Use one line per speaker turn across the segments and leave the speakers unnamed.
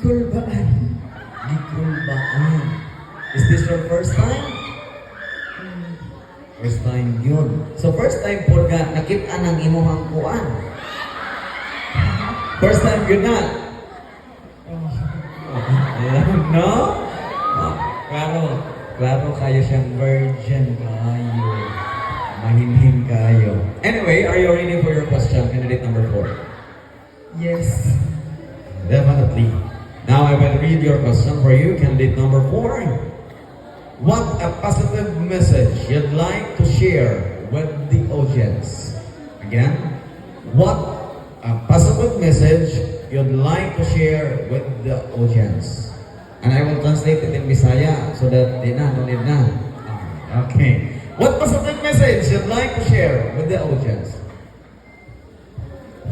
Gikulbaan.
Gikulbaan. Is this your first time? First time yun. So first time po ka nakita ng imuhang kuan. First time yun na. No? Oh, klaro kayo siyang virgin kayo. Mahinhin kayo. Anyway, are you ready for your question? Candidate number 4.
Yes.
Definitely. Now I will read your question for you, candidate number 4. What a positive message you'd like to share with the audience? Again, what a positive message you'd like to share with the audience? And I will translate it in Bisaya so that they no need na. Okay. What positive message you'd like to share with the audience?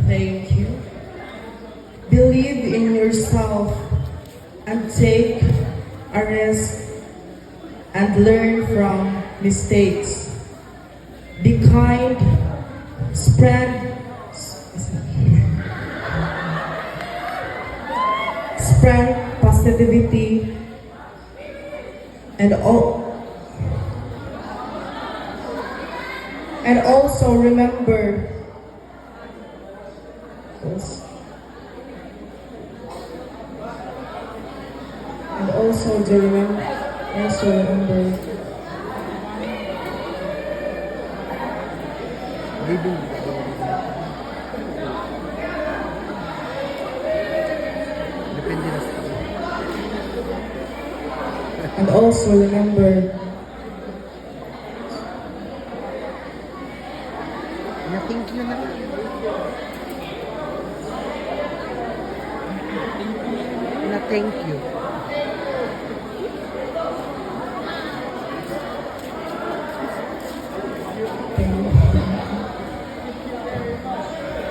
Thank you. Believe in yourself and take a risk and learn from mistakes. Be kind, spread positivity, and also remember and also remember
Thank you na lang. Na thank you.